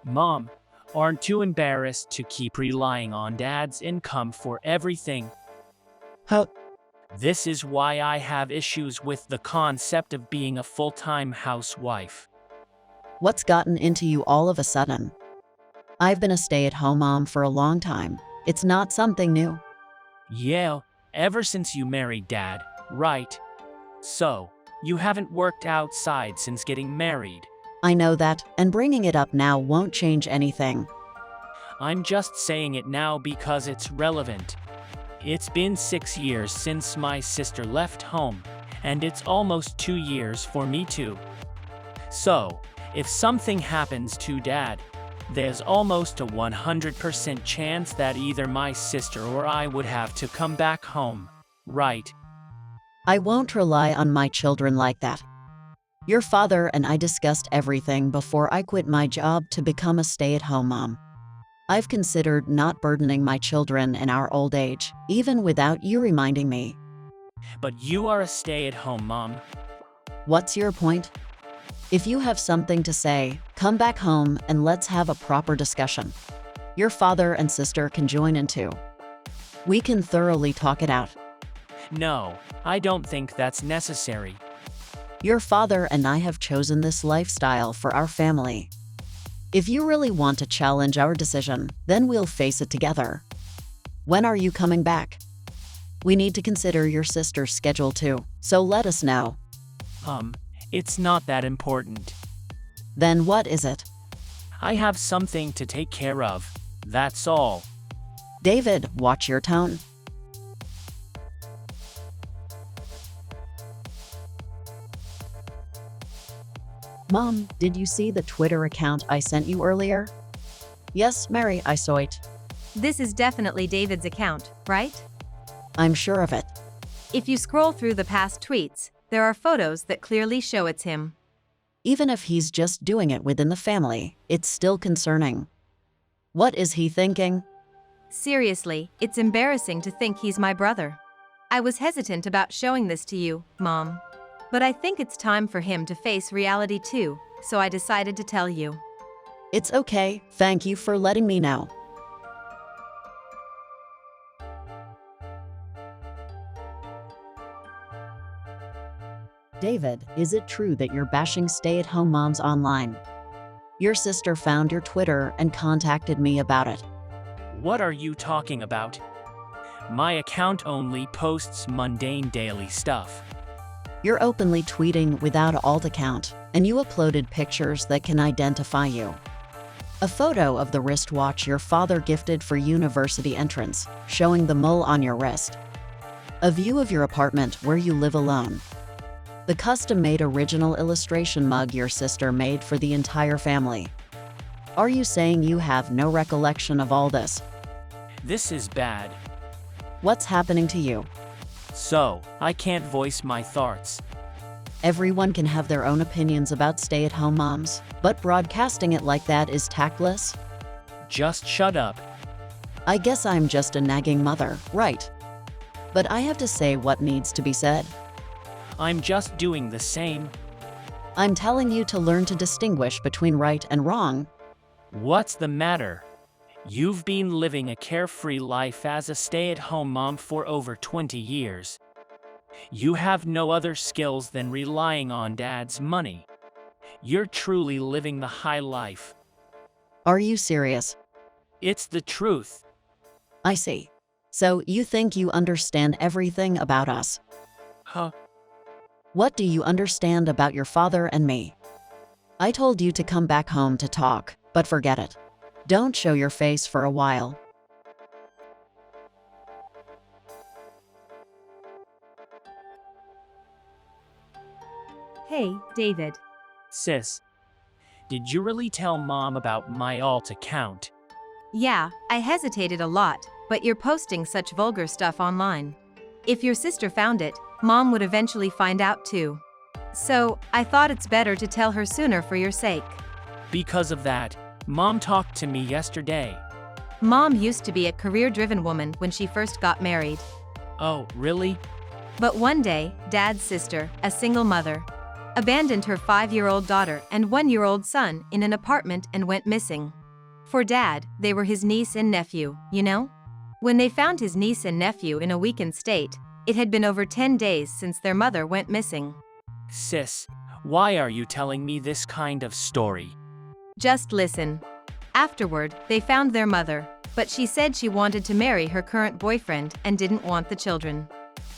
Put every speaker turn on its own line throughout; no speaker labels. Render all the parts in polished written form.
Mom, aren't you embarrassed to keep relying on Dad's income for everything?
Huh?
This is why I have issues with the concept of being a full-time housewife.
What's gotten into you all of a sudden? I've been a stay-at-home mom for a long time. It's not something new.
Yeah, ever since you married Dad, right? So, you haven't worked outside since getting married.
I know that, and bringing it up now won't change anything.
I'm just saying it now because it's relevant. It's been 6 years since my sister left home, and it's almost 2 years for me too. So, if something happens to Dad, there's almost a 100% chance that either my sister or I would have to come back home, right?
I won't rely on my children like that. Your father and I discussed everything before I quit my job to become a stay-at-home mom. I've considered not burdening my children in our old age, even without you reminding me.
But you are a stay-at-home mom.
What's your point? If you have something to say, come back home and let's have a proper discussion. Your father and sister can join in too. We can thoroughly talk it out.
No, I don't think that's necessary.
Your father and I have chosen this lifestyle for our family. If you really want to challenge our decision, then we'll face it together. When are you coming back? We need to consider your sister's schedule too, so let us know.
It's not that important.
Then what is it?
I have something to take care of, that's all.
David, watch your tone. Mom, did you see the Twitter account I sent you earlier? Yes, Mary, I saw it.
This is definitely David's account, right?
I'm sure of it.
If you scroll through the past tweets, there are photos that clearly show it's him.
Even if he's just doing it within the family, it's still concerning. What is he thinking?
Seriously, it's embarrassing to think he's my brother. I was hesitant about showing this to you, Mom. But I think it's time for him to face reality too, so I decided to tell you.
It's okay, thank you for letting me know. David, is it true that you're bashing stay-at-home moms online? Your sister found your Twitter and contacted me about it.
What are you talking about? My account only posts mundane daily stuff.
You're openly tweeting without an alt account, and you uploaded pictures that can identify you. A photo of the wristwatch your father gifted for university entrance, showing the mole on your wrist. A view of your apartment where you live alone. The custom-made original illustration mug your sister made for the entire family. Are you saying you have no recollection of all this?
This is bad.
What's happening to you?
So, I can't voice my thoughts.
Everyone can have their own opinions about stay-at-home moms, but broadcasting it like that is tactless.
Just shut up.
I guess I'm just a nagging mother, right? But I have to say what needs to be said.
I'm just doing the same.
I'm telling you to learn to distinguish between right and wrong.
What's the matter? You've been living a carefree life as a stay-at-home mom for over 20 years. You have no other skills than relying on Dad's money. You're truly living the high life.
Are you serious?
It's the truth.
I see. So you think you understand everything about us?
Huh?
What do you understand about your father and me? I told you to come back home to talk, but forget it. Don't show your face for a while.
Hey, David.
Sis, did you really tell Mom about my alt account?
Yeah, I hesitated a lot, but you're posting such vulgar stuff online. If your sister found it, Mom would eventually find out too. So, I thought it's better to tell her sooner for your sake.
Because of that, Mom talked to me yesterday.
Mom used to be a career-driven woman when she first got married.
Oh, really?
But one day, Dad's sister, a single mother, abandoned her 5-year-old daughter and 1-year-old son in an apartment and went missing. For Dad, they were his niece and nephew, you know? When they found his niece and nephew in a weakened state, it had been over 10 days since their mother went missing.
Sis, why are you telling me this kind of story?
Just listen. Afterward, they found their mother, but she said she wanted to marry her current boyfriend and didn't want the children.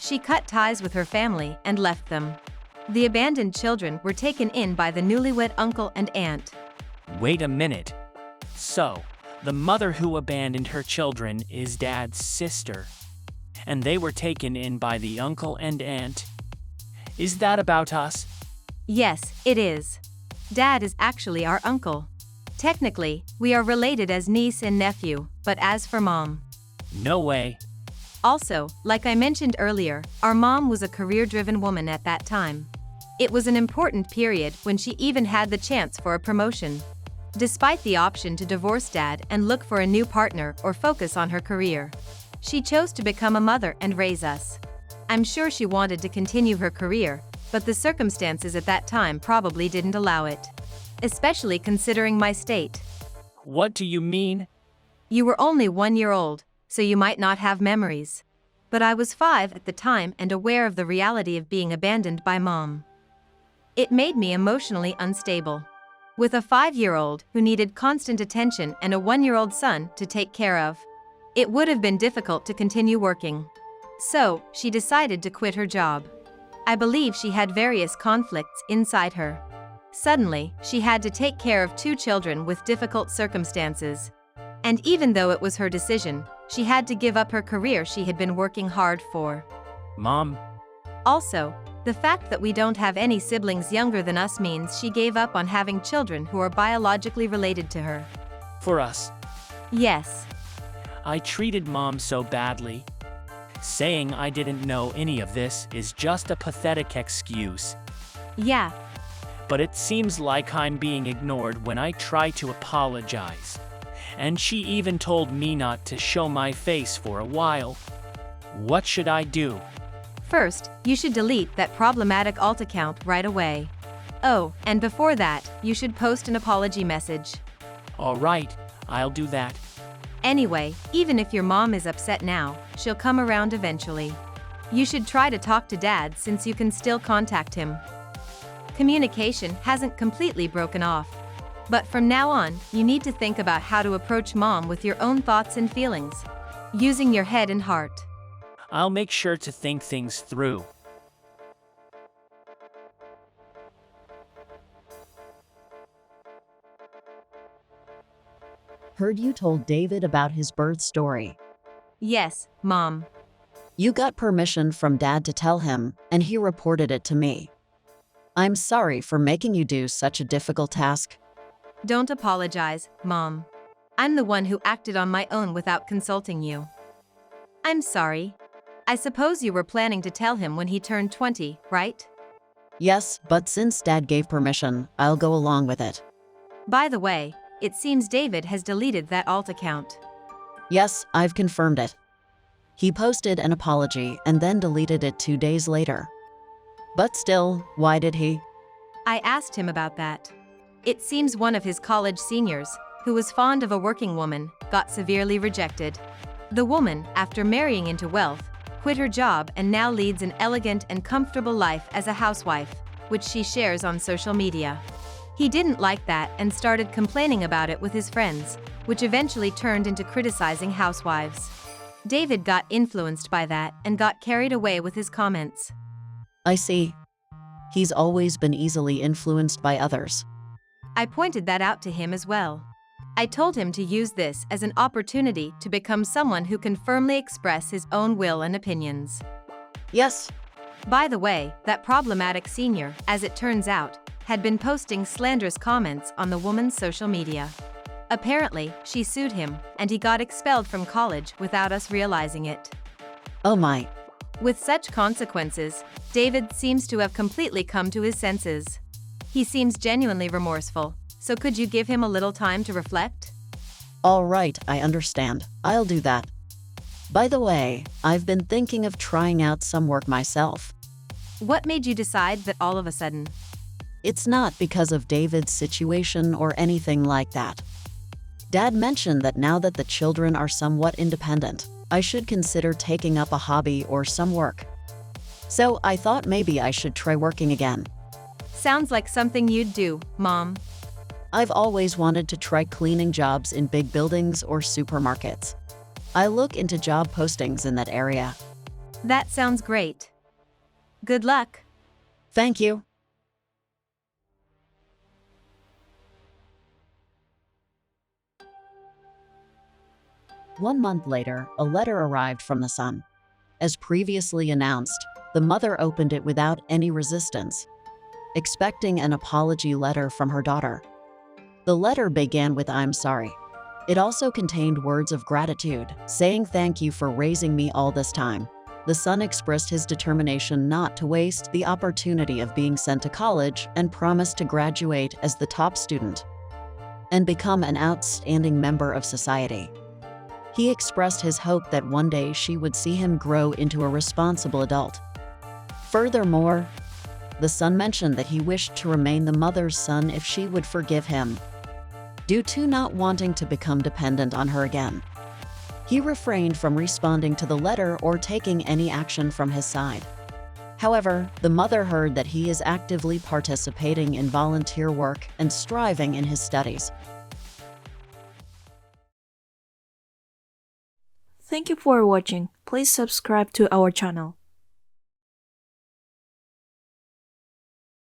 She cut ties with her family and left them. The abandoned children were taken in by the newlywed uncle and aunt.
Wait a minute. So, the mother who abandoned her children is Dad's sister, and they were taken in by the uncle and aunt. Is that about us?
Yes, it is. Dad is actually our uncle. Technically, we are related as niece and nephew, but as for Mom.
No way.
Also, like I mentioned earlier, our mom was a career-driven woman at that time. It was an important period when she even had the chance for a promotion. Despite the option to divorce Dad and look for a new partner or focus on her career, she chose to become a mother and raise us. I'm sure she wanted to continue her career, but the circumstances at that time probably didn't allow it. Especially considering my state.
What do you mean?
You were only 1 year old, so you might not have memories. But I was 5 at the time and aware of the reality of being abandoned by Mom. It made me emotionally unstable. With a 5-year-old who needed constant attention and a 1-year-old son to take care of, it would have been difficult to continue working. So, she decided to quit her job. I believe she had various conflicts inside her. Suddenly, she had to take care of 2 children with difficult circumstances. And even though it was her decision, she had to give up her career she had been working hard for.
Mom.
Also, the fact that we don't have any siblings younger than us means she gave up on having children who are biologically related to her.
For us.
Yes.
I treated Mom so badly. Saying I didn't know any of this is just a pathetic excuse.
Yeah.
But it seems like I'm being ignored when I try to apologize. And she even told me not to show my face for a while. What should I do?
First, you should delete that problematic alt account right away. Oh, and before that, you should post an apology message.
Alright, I'll do that.
Anyway, even if your mom is upset now, she'll come around eventually. You should try to talk to Dad since you can still contact him. Communication hasn't completely broken off. But from now on, you need to think about how to approach Mom with your own thoughts and feelings, using your head and heart.
I'll make sure to think things through.
Heard you told David about his birth story.
Yes, Mom.
You got permission from Dad to tell him, and he reported it to me. I'm sorry for making you do such a difficult task.
Don't apologize, Mom. I'm the one who acted on my own without consulting you. I'm sorry. I suppose you were planning to tell him when he turned 20, right?
Yes, but since Dad gave permission, I'll go along with it.
By the way, it seems David has deleted that alt account.
Yes, I've confirmed it. He posted an apology and then deleted it 2 days later. But still, why did he?
I asked him about that. It seems one of his college seniors, who was fond of a working woman, got severely rejected. The woman, after marrying into wealth, quit her job and now leads an elegant and comfortable life as a housewife, which she shares on social media. He didn't like that and started complaining about it with his friends, which eventually turned into criticizing housewives. David got influenced by that and got carried away with his comments.
I see. He's always been easily influenced by others.
I pointed that out to him as well. I told him to use this as an opportunity to become someone who can firmly express his own will and opinions.
Yes.
By the way, that problematic senior, as it turns out, had been posting slanderous comments on the woman's social media. Apparently, she sued him, and he got expelled from college without us realizing it.
Oh my.
With such consequences, David seems to have completely come to his senses. He seems genuinely remorseful, so could you give him a little time to reflect?
All right, I understand. I'll do that. By the way, I've been thinking of trying out some work myself.
What made you decide that all of a sudden?
It's not because of David's situation or anything like that. Dad mentioned that now that the children are somewhat independent, I should consider taking up a hobby or some work. So I thought maybe I should try working again.
Sounds like something you'd do, Mom.
I've always wanted to try cleaning jobs in big buildings or supermarkets. I look into job postings in that area.
That sounds great. Good luck.
Thank you. One month later, a letter arrived from the son. As previously announced, the mother opened it without any resistance, expecting an apology letter from her daughter. The letter began with "I'm sorry." It also contained words of gratitude, saying thank you for raising me all this time. The son expressed his determination not to waste the opportunity of being sent to college and promised to graduate as the top student and become an outstanding member of society. He expressed his hope that one day she would see him grow into a responsible adult. Furthermore, the son mentioned that he wished to remain the mother's son if she would forgive him, due to not wanting to become dependent on her again. He refrained from responding to the letter or taking any action from his side. However, the mother heard that he is actively participating in volunteer work and striving in his studies.
Thank you for watching. Please subscribe to our channel.